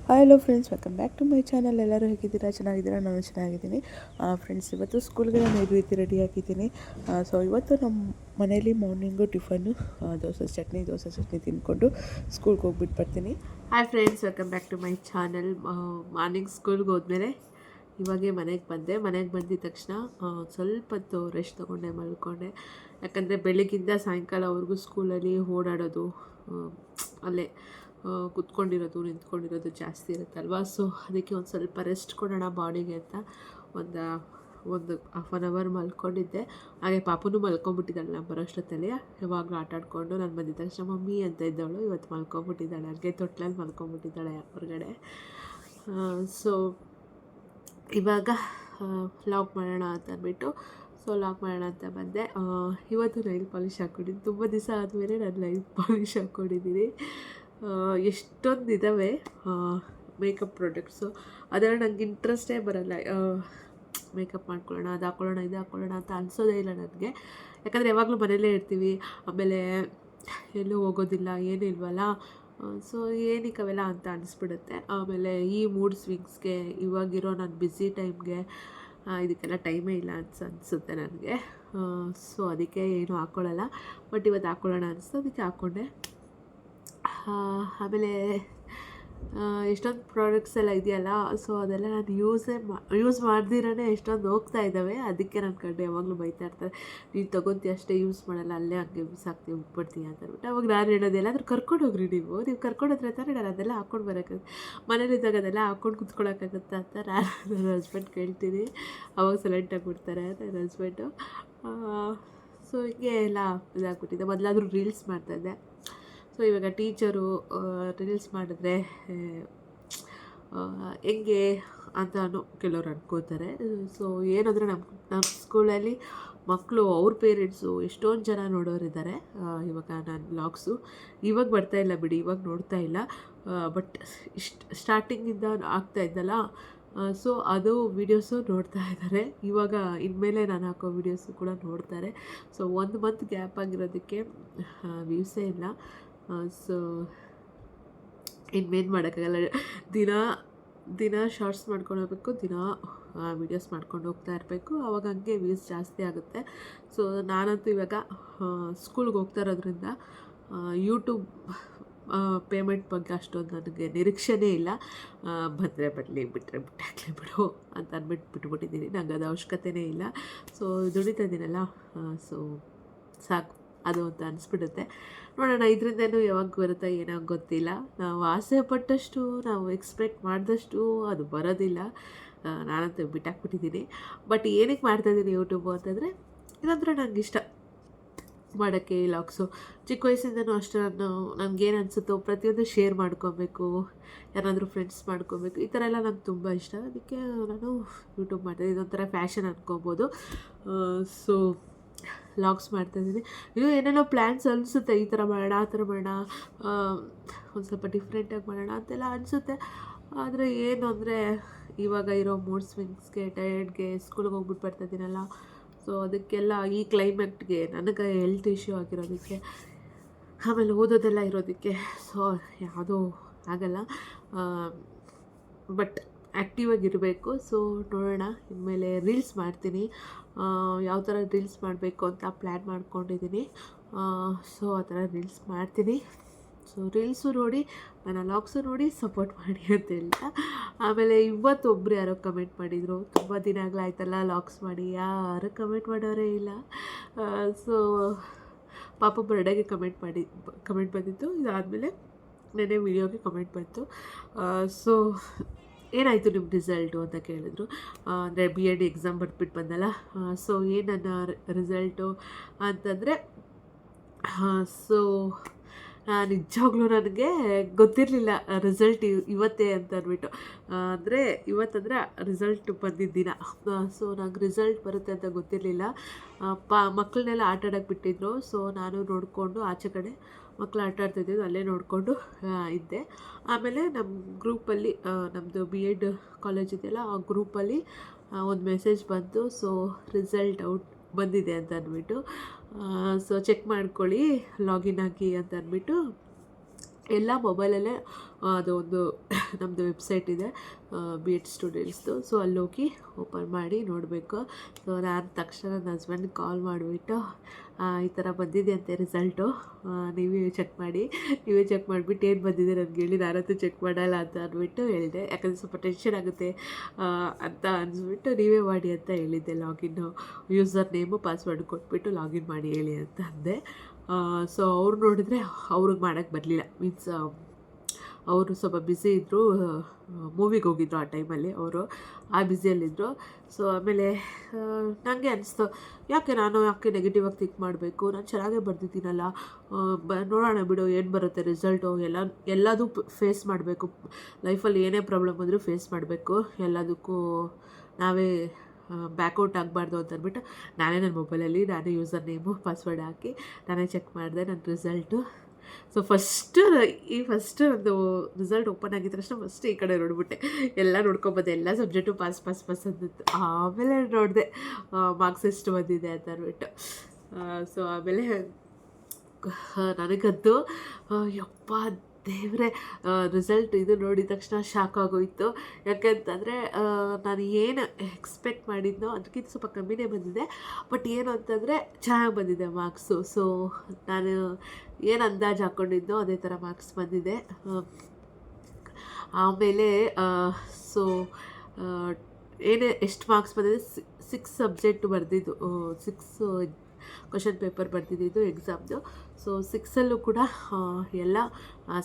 Hi hello friends, welcome back to my channel. ಎಲ್ಲರೂ ಹೇಗಿದ್ದೀರಾ? ಚೆನ್ನಾಗಿದ್ದೀರಾ? ನಾನು ಚೆನ್ನಾಗಿದ್ದೀನಿ ಫ್ರೆಂಡ್ಸ್. ಇವತ್ತು ಸ್ಕೂಲ್ಗೆ ನಾನು ಈ ರೀತಿ ರೆಡಿ ಆಗಿದ್ದೀನಿ. ಸೊ ಇವತ್ತು ನಮ್ಮ ಮನೇಲಿ ಮಾರ್ನಿಂಗು ಟಿಫನ್ನು ದೋಸೆ ಚಟ್ನಿ ತಿಂದ್ಕೊಂಡು ಸ್ಕೂಲ್ಗೆ ಹೋಗ್ಬಿಟ್ಟು ಬರ್ತೀನಿ. Hi friends, welcome back to my channel. Morning ಸ್ಕೂಲ್ಗೆ ಹೋದ್ಮೇಲೆ ಇವಾಗೇ ಮನೆಗೆ ಬಂದಿದ್ದ ತಕ್ಷಣ ಸ್ವಲ್ಪ ಹೊತ್ತು ರೆಸ್ಟ್ ತೊಗೊಂಡೆ, ಮಲ್ಕೊಂಡೆ. ಯಾಕಂದರೆ ಬೆಳಗ್ಗಿಂದ ಸಾಯಂಕಾಲವರೆಗೂ ಸ್ಕೂಲಲ್ಲಿ ಓಡಾಡೋದು, ಅಲ್ಲೇ ಕುತ್ಕೊಂಡಿರೋದು ನಿಂತ್ಕೊಂಡಿರೋದು ಜಾಸ್ತಿ ಇರುತ್ತಲ್ವ. ಸೊ ಅದಕ್ಕೆ ಒಂದು ಸ್ವಲ್ಪ ರೆಸ್ಟ್ ಕೊಡೋಣ ಬಾಡಿಗೆ ಅಂತ ಒಂದು ಹಾಫ್ ಆನ್ ಅವರ್ ಮಲ್ಕೊಂಡಿದ್ದೆ. ಹಾಗೆ ಪಾಪನೂ ಮಲ್ಕೊಂಡ್ಬಿಟ್ಟಿದ್ದಾಳೆ. ನಾನು ಬರೋಷ್ಟೊತ್ತಲ್ಲಿ ಯಾವಾಗಲೂ ಆಟ ಆಡಿಕೊಂಡು ನಾನು ಬಂದಿದ್ದ ತಕ್ಷಣ ಮಮ್ಮಿ ಅಂತ ಇದ್ದವಳು ಇವತ್ತು ಮಲ್ಕೊಂಡ್ಬಿಟ್ಟಿದ್ದಾಳೆ. ಹಾಗೆ ತೊಟ್ಲಲ್ಲಿ ಮಲ್ಕೊಂಡ್ಬಿಟ್ಟಿದ್ದಾಳೆ ಹೊರಗಡೆ. ಸೊ ಇವಾಗ ಲಾಕ್ ಮಾಡೋಣ ಅಂತ ಅಂದ್ಬಿಟ್ಟು ಲಾಕ್ ಮಾಡೋಣ ಅಂತ ಬಂದೆ. ಇವತ್ತು ನೈಲ್ ಪಾಲಿಷ್ ಹಾಕ್ಕೊಂಡಿದ್ದೀನಿ. ತುಂಬ ದಿವಸ ಆದಮೇಲೆ ನಾನು ನೈಲ್ ಪಾಲಿಷ್ ಹಾಕ್ಕೊಂಡಿದ್ದೀನಿ. ಎಷ್ಟೊಂದು ಇದ್ದಾವೆ ಮೇಕಪ್ ಪ್ರಾಡಕ್ಟ್ಸು, ಅದರಲ್ಲಿ ನನಗೆ ಇಂಟ್ರೆಸ್ಟೇ ಬರೋಲ್ಲ. ಮೇಕಪ್ ಮಾಡ್ಕೊಳ್ಳೋಣ, ಅದು ಹಾಕ್ಕೊಳ್ಳೋಣ, ಇದು ಹಾಕ್ಕೊಳ್ಳೋಣ ಅಂತ ಅನಿಸೋದೇ ಇಲ್ಲ ನನಗೆ. ಯಾಕಂದರೆ ಯಾವಾಗಲೂ ಮನೆಯಲ್ಲೇ ಇರ್ತೀವಿ, ಆಮೇಲೆ ಎಲ್ಲೂ ಹೋಗೋದಿಲ್ಲ, ಏನೂ ಇಲ್ವಲ್ಲ. ಸೊ ಏನಕ್ಕೆ ಅವೆಲ್ಲ ಅಂತ ಅನಿಸ್ಬಿಡುತ್ತೆ. ಆಮೇಲೆ ಈ ಮೂಡ್ ಸ್ವಿಂಗ್ಸ್ಗೆ, ಇವಾಗಿರೋ ನನ್ನ ಬ್ಯುಸಿ ಟೈಮ್ಗೆ ಇದಕ್ಕೆಲ್ಲ ಟೈಮೇ ಇಲ್ಲ ಅನಿಸುತ್ತೆ ನನಗೆ. ಸೊ ಅದಕ್ಕೆ ಏನೂ ಹಾಕ್ಕೊಳ್ಳಲ್ಲ. ಬಟ್ ಇವತ್ತು ಹಾಕ್ಕೊಳ್ಳೋಣ ಅನಿಸ್ತು, ಅದಕ್ಕೆ ಹಾಕ್ಕೊಂಡೆ. ಆಮೇಲೆ ಎಷ್ಟೊಂದು ಪ್ರಾಡಕ್ಟ್ಸ್ ಎಲ್ಲ ಇದೆಯಲ್ಲ, ಸೊ ಅದೆಲ್ಲ ನಾನು ಯೂಸ್ ಮಾಡ್ದಿರೇ ಎಷ್ಟೊಂದು ಹೋಗ್ತಾ ಇದ್ದಾವೆ. ಅದಕ್ಕೆ ನನ್ನ ಕಂಡು ಯಾವಾಗಲೂ ಬೈತಾ ಇರ್ತಾರೆ, ನೀನು ತೊಗೊತೀಯ ಅಷ್ಟೇ, ಯೂಸ್ ಮಾಡಲ್ಲ, ಅಲ್ಲೇ ಹಂಗೆ ಬಿಸಾಕ್ತೀವಿ, ಬಿಟ್ಬಿಡ್ತೀಯ ಅಂತ ಅಂದ್ಬಿಟ್ಟು. ಅವಾಗ ನಾನು ಹೇಳೋದು, ಎಲ್ಲಾದರೂ ಕರ್ಕೊಂಡು ಹೋಗ್ರಿ, ನೀವು ಕರ್ಕೊಂಡೋದ್ರೆ ತಾನೇ ನಾನು ಅದೆಲ್ಲ ಹಾಕ್ಕೊಂಡು ಬರೋಕ್ಕಾಗುತ್ತೆ. ಮನೇಲಿದ್ದಾಗ ಅದೆಲ್ಲ ಹಾಕ್ಕೊಂಡು ಕುತ್ಕೊಳ್ಳೋಕ್ಕಾಗುತ್ತಾ ಅಂತ ನಾನು ನನ್ನ ಹಸ್ಬೆಂಡ್ ಕೇಳ್ತೀನಿ. ಅವಾಗ ಸೈಲೆಂಟಾಗಿ ಬಿಡ್ತಾರೆ ನನ್ನ ಹಸ್ಬೆಂಡು. ಸೊ ಹೀಗೆ ಎಲ್ಲ ಇದಾಗ್ಬಿಟ್ಟಿದೆ. ಮೊದಲಾದರೂ ರೀಲ್ಸ್ ಮಾಡ್ತಾಯಿದ್ದೆ. ಸೊ ಇವಾಗ ಟೀಚರು ರೀಲ್ಸ್ ಮಾಡಿದ್ರೆ ಹೆಂಗೆ ಅಂತಾನು ಕೆಲವ್ರು ಅನ್ಕೋತಾರೆ. ಸೊ ಏನಂದರೆ ನಮ್ಮ ಸ್ಕೂಲಲ್ಲಿ ಮಕ್ಕಳು ಅವ್ರ ಪೇರೆಂಟ್ಸು ಎಷ್ಟೊಂದು ಜನ ನೋಡೋರಿದ್ದಾರೆ. ಇವಾಗ ನಾನು ವ್ಲಾಗ್ಸು ಇವಾಗ ಬರ್ತಾಯಿಲ್ಲ ಬಿಡಿ, ಇವಾಗ ನೋಡ್ತಾ ಇಲ್ಲ. ಬಟ್ ಸ್ಟಾರ್ಟಿಂಗಿಂದ ಆಗ್ತಾಯಿದ್ದಲ್ಲ, ಸೊ ಅದು ವೀಡಿಯೋಸು ನೋಡ್ತಾ ಇದ್ದಾರೆ. ಇವಾಗ ಇನ್ಮೇಲೆ ನಾನು ಹಾಕೋ ವೀಡಿಯೋಸು ಕೂಡ ನೋಡ್ತಾರೆ. ಸೊ 1 ಮಂತ್ ಗ್ಯಾಪ್ ಆಗಿರೋದಕ್ಕೆ ವ್ಯೂಸೇ ಇಲ್ಲ. ಸೊ ಇನ್ನೇನು ಮಾಡೋಕ್ಕಾಗಲ್ಲ. ದಿನ ಶಾರ್ಟ್ಸ್ ಮಾಡ್ಕೊಂಡು ಹೋಗ್ಬೇಕು, ದಿನ ವೀಡಿಯೋಸ್ ಮಾಡ್ಕೊಂಡು ಹೋಗ್ತಾ ಇರಬೇಕು. ಆವಾಗ ಹಂಗೆ ವ್ಯೂಸ್ ಜಾಸ್ತಿ ಆಗುತ್ತೆ. ಸೊ ನಾನಂತೂ ಇವಾಗ ಸ್ಕೂಲ್ಗೆ ಹೋಗ್ತಾ ಇರೋದ್ರಿಂದ ಯೂಟ್ಯೂಬ್ ಪೇಮೆಂಟ್ ಬಗ್ಗೆ ಅಷ್ಟೊಂದು ನನಗೆ ನಿರೀಕ್ಷೆನೇ ಇಲ್ಲ. ಬಂದರೆ ಬರಲಿ, ಬಿಟ್ಟರೆ ಬಿಟ್ಟಾಗಲಿ ಬಿಡು ಅಂತ ಅಂದ್ಬಿಟ್ಟು ಬಿಟ್ಬಿಟ್ಟಿದ್ದೀನಿ. ನಂಗೆ ಅದು ಅವಶ್ಯಕತೆಯೇ ಇಲ್ಲ. ಸೊ ದುಡಿತಾ ಇದ್ದೀನಲ್ಲ, ಸೊ ಸಾಕು ಅದು ಅಂತ ಅನಿಸ್ಬಿಡುತ್ತೆ. ನೋಡೋಣ, ಇದರಿಂದೇನು ಯಾವಾಗ ಬರುತ್ತಾ ಏನೋ ಗೊತ್ತಿಲ್ಲ. ನಾವು ಆಸೆ ಪಟ್ಟಷ್ಟು, ನಾವು ಎಕ್ಸ್ಪೆಕ್ಟ್ ಮಾಡಿದಷ್ಟು ಅದು ಬರೋದಿಲ್ಲ. ನಾನಂತೂ ಬಿಟ್ಟಾಕ್ಬಿಟ್ಟಿದ್ದೀನಿ. ಬಟ್ ಏನಕ್ಕೆ ಮಾಡ್ತಾಯಿದ್ದೀನಿ ಯೂಟ್ಯೂಬು ಅಂತಂದರೆ, ಇದಂದರೆ ನನಗೆ ಇಷ್ಟ ಮಾಡೋಕ್ಕೆ. ಲಾಗ್ಸು ಚಿಕ್ಕ ವಯಸ್ಸಿಂದನೂ ಅಷ್ಟೇ. ನನಗೇನು ಅನಿಸುತ್ತೋ ಪ್ರತಿಯೊಂದು ಶೇರ್ ಮಾಡ್ಕೊಬೇಕು, ಯಾರಾದರೂ ಫ್ರೆಂಡ್ಸ್ ಮಾಡ್ಕೊಬೇಕು, ಈ ಥರ ಎಲ್ಲ ನಂಗೆ ತುಂಬ ಇಷ್ಟ. ಅದಕ್ಕೆ ನಾನು ಯೂಟ್ಯೂಬ್ ಮಾಡ್ತಾಯಿದ್ದೀನಿ. ಇದೊಂಥರ ಫ್ಯಾಷನ್ ಅಂದ್ಕೊಬೋದು. ಸೊ ಲಾಗ್ಸ್ ಮಾಡ್ತಾಯಿದ್ದೀನಿ. ಇದು ಏನೇನೋ ಪ್ಲ್ಯಾನ್ಸ್ ಅನಿಸುತ್ತೆ, ಈ ಥರ ಮಾಡೋಣ, ಆ ಥರ ಮಾಡೋಣ, ಒಂದು ಸ್ವಲ್ಪ ಡಿಫ್ರೆಂಟಾಗಿ ಮಾಡೋಣ ಅಂತೆಲ್ಲ ಅನಿಸುತ್ತೆ. ಆದರೆ ಏನು ಅಂದರೆ, ಇವಾಗ ಇರೋ ಮೂಡ್ ಸ್ವಿಂಗ್ಸ್ಗೆ, ಟಯರ್ಡ್ಗೆ, ಸ್ಕೂಲ್ಗೆ ಹೋಗ್ಬಿಟ್ಟು ಬರ್ತಾಯಿದ್ದೀನಲ್ಲ, ಸೊ ಅದಕ್ಕೆಲ್ಲ, ಈ ಕ್ಲೈಮೇಟ್ಗೆ, ನನಗೆ ಹೆಲ್ತ್ ಇಶ್ಯೂ ಆಗಿರೋದಕ್ಕೆ, ಆಮೇಲೆ ಓದೋದೆಲ್ಲ ಇರೋದಕ್ಕೆ, ಸೊ ಯಾವುದೂ ಆಗಲ್ಲ. ಬಟ್ ಆ್ಯಕ್ಟಿವ್ ಆಗಿರಬೇಕು. ಸೊ ನೋಡೋಣ, ಇನ್ಮೇಲೆ ರೀಲ್ಸ್ ಮಾಡ್ತೀನಿ. ಯಾವ ಥರ ರೀಲ್ಸ್ ಮಾಡಬೇಕು ಅಂತ ಪ್ಲ್ಯಾನ್ ಮಾಡ್ಕೊಂಡಿದ್ದೀನಿ. ಸೊ ಆ ಥರ ರೀಲ್ಸ್ ಮಾಡ್ತೀನಿ. ಸೊ ರೀಲ್ಸು ನೋಡಿ, ನನ್ನ ಲಾಗ್ಸು ನೋಡಿ ಸಪೋರ್ಟ್ ಮಾಡಿ ಅಂತ ಹೇಳ್ತಾ, ಆಮೇಲೆ ಇವತ್ತು ಒಬ್ಬರು ಯಾರೋ ಕಮೆಂಟ್ ಮಾಡಿದರು, ತುಂಬ ದಿನ ಆಗಲಾಯ್ತಲ್ಲ ಲಾಗ್ಸ್ ಮಾಡಿ, ಯಾರು ಕಮೆಂಟ್ ಮಾಡೋರೇ ಇಲ್ಲ. ಸೊ ಪಾಪ ಬರ್ಡೇಗೆ ಕಮೆಂಟ್ ಬಂದಿತ್ತು. ಇದಾದಮೇಲೆ ನೆನ್ನೆ ವಿಡಿಯೋಗೆ ಕಮೆಂಟ್ ಬಂತು. ಸೊ ಏನಾಯಿತು ನಿಮ್ಮ ರಿಸಲ್ಟು ಅಂತ ಕೇಳಿದ್ರು. ಅಂದರೆ BEd ಎಕ್ಸಾಮ್ ಬರೆದ್ಬಿಟ್ಟು ಬಂದಲ್ಲ. ಸೊ ಏನು ನನ್ನ ರಿಸಲ್ಟು ಅಂತಂದರೆ, ಸೊ ನಿಜವಾಗ್ಲೂ ನನಗೆ ಗೊತ್ತಿರಲಿಲ್ಲ ರಿಸಲ್ಟ್ ಇವತ್ತೇ ಅಂತ ಅಂದ್ಬಿಟ್ಟು. ಅಂದರೆ ಇವತ್ತಂದರೆ ರಿಸಲ್ಟ್ ಬಂದಿದ್ದ ದಿನ. ಸೊ ನಂಗೆ ರಿಸಲ್ಟ್ ಬರುತ್ತೆ ಅಂತ ಗೊತ್ತಿರಲಿಲ್ಲ. ಮಕ್ಕಳನ್ನೆಲ್ಲ ಆಟ ಆಡೋಕ್ಕೆ ಬಿಟ್ಟಿದ್ರು. ಸೊ ನಾನು ನೋಡಿಕೊಂಡು ಆಚೆ ಕಡೆ ಮಕ್ಕಳು ಆಟ ಆಡ್ತಾಯಿದ್ದು ಅಲ್ಲೇ ನೋಡಿಕೊಂಡು ಇದ್ದೆ. ಆಮೇಲೆ ನಮ್ಮ ಗ್ರೂಪಲ್ಲಿ, ನಮ್ಮದು BEd ಕಾಲೇಜ್ ಇದೆಯಲ್ಲ, ಆ ಗ್ರೂಪಲ್ಲಿ ಒಂದು ಮೆಸೇಜ್ ಬಂತು. ಸೊ ರಿಸಲ್ಟ್ ಔಟ್ ಬಂದಿದೆ ಅಂತ ಅಂದ್ಬಿಟ್ಟು, ಸೊ ಚೆಕ್ ಮಾಡ್ಕೊಳ್ಳಿ, ಲಾಗಿನ್ ಆಗಿ ಅಂತ ಅಂದ್ಬಿಟ್ಟು ಎಲ್ಲ ಮೊಬೈಲಲ್ಲೇ ಅದೊಂದು ನಮ್ಮದು ವೆಬ್ಸೈಟ್ ಇದೆ ಬಿ ಎಡ್ ಸ್ಟೂಡೆಂಟ್ಸ್ದು. ಸೊ ಅಲ್ಲೋಗಿ ಓಪನ್ ಮಾಡಿ ನೋಡಬೇಕು. ಸೊ ನಾನು ತಕ್ಷಣ ನನ್ನ ಹಸ್ಬೆಂಡ್ಗೆ ಕಾಲ್ ಮಾಡಿಬಿಟ್ಟು ಈ ಥರ ಬಂದಿದೆ ಅಂತೆ ರಿಸಲ್ಟು, ನೀವೇ ಚೆಕ್ ಮಾಡಿ, ನೀವೇ ಚೆಕ್ ಮಾಡಿಬಿಟ್ಟು ಏನು ಬಂದಿದೆ ನನಗೆ ಹೇಳಿ, ನಾನಂತೂ ಚೆಕ್ ಮಾಡಲ್ಲ ಅಂತ ಅಂದ್ಬಿಟ್ಟು ಹೇಳಿದೆ. ಯಾಕಂದರೆ ಸ್ವಲ್ಪ ಟೆನ್ಷನ್ ಆಗುತ್ತೆ ಅಂತ ಅನ್ಸ್ಬಿಟ್ಟು ನೀವೇ ಮಾಡಿ ಅಂತ ಹೇಳಿದ್ದೆ. ಲಾಗಿನ್ನು ಯೂಸರ್ ನೇಮು ಪಾಸ್ವರ್ಡ್ ಕೊಟ್ಬಿಟ್ಟು ಲಾಗಿನ್ ಮಾಡಿ ಹೇಳಿ ಅಂತ ಅಂದೆ. ಸೊ ಅವ್ರು ನೋಡಿದ್ರೆ ಅವ್ರಿಗೆ ಮಾಡೋಕ್ಕೆ ಬರಲಿಲ್ಲ. ಮೀನ್ಸ್ ಅವರು ಸ್ವಲ್ಪ ಬ್ಯುಸಿ ಇದ್ದರು, ಮೂವಿಗೆ ಹೋಗಿದ್ರು ಆ ಟೈಮಲ್ಲಿ ಅವರು, ಆ ಬ್ಯುಸಿಯಲ್ಲಿದ್ದರು. ಸೊ ಆಮೇಲೆ ನನಗೆ ಅನಿಸ್ತು, ಯಾಕೆ ನೆಗೆಟಿವ್ ಆಗಿ ಥಿಂಕ್ ಮಾಡಬೇಕು, ನಾನು ಚೆನ್ನಾಗೇ ಬರೆದಿದ್ದೀನಲ್ಲ, ನೋಡೋಣ ಬಿಡು ಏನು ಬರುತ್ತೆ ರಿಸಲ್ಟು, ಎಲ್ಲದೂ ಫೇಸ್ ಮಾಡಬೇಕು ಲೈಫಲ್ಲಿ, ಏನೇ ಪ್ರಾಬ್ಲಮ್ ಬಂದರೂ ಫೇಸ್ ಮಾಡಬೇಕು, ಎಲ್ಲದಕ್ಕೂ ನಾವೇ ಬ್ಯಾಕೌಟ್ ಆಗಬಾರ್ದು ಅಂತ ಅಂದ್ಬಿಟ್ಟು ನಾನೇ ನನ್ನ ಮೊಬೈಲಲ್ಲಿ ನಾನೇ ಯೂಸರ್ ನೇಮು ಪಾಸ್ವರ್ಡ್ ಹಾಕಿ ನಾನೇ ಚೆಕ್ ಮಾಡಿದೆ ನನ್ನ ರಿಸಲ್ಟು. ಸೊ ಫಸ್ಟ್ ಒಂದು ರಿಸಲ್ಟ್ ಓಪನ್ ಆಗಿದ ತಕ್ಷಣ ಫಸ್ಟ್ ಈ ಕಡೆ ನೋಡಿಬಿಟ್ಟೆ, ಎಲ್ಲ ನೋಡ್ಕೊಬೋದೆ, ಎಲ್ಲ ಸಬ್ಜೆಕ್ಟು ಪಾಸ್ ಅಂದಿತ್ತು. ಆಮೇಲೆ ನೋಡಿದೆ ಮಾರ್ಕ್ಸ್ ಎಷ್ಟು ಬಂದಿದೆ ಅಂತ ಅಂದ್ಬಿಟ್ಟು. ಸೊ ಆಮೇಲೆ ನನಗಂತೂ ಯಪ್ಪ ದೇವರೇ, ರಿಸಲ್ಟ್ ಇದು ನೋಡಿದ ತಕ್ಷಣ ಶಾಕ್ ಆಗೋಯಿತು. ಯಾಕೆಂತಂದರೆ ನಾನು ಏನು ಎಕ್ಸ್ಪೆಕ್ಟ್ ಮಾಡಿದ್ನೋ ಅದಕ್ಕಿಂತ ಸ್ವಲ್ಪ ಕಮ್ಮಿನೇ ಬಂದಿದೆ. ಬಟ್ ಏನು ಅಂತಂದರೆ ಚೆನ್ನಾಗಿ ಬಂದಿದೆ ಮಾರ್ಕ್ಸು. ಸೊ ನಾನು ಏನು ಅಂದಾಜು ಹಾಕ್ಕೊಂಡಿದ್ನೋ ಅದೇ ಥರ ಮಾರ್ಕ್ಸ್ ಬಂದಿದೆ. ಆಮೇಲೆ ಸೊ ಎಷ್ಟು ಮಾರ್ಕ್ಸ್ ಬಂದಿದೆ, 6 ಸಬ್ಜೆಕ್ಟ್ ಬರೆದಿದ್ದು, 6 ಕ್ವಶನ್ ಪೇಪರ್ ಬರೆದಿದ್ದು ಎಕ್ಸಾಮ್ದು. ಸೊ 6ಅಲ್ಲೂ ಕೂಡ ಎಲ್ಲ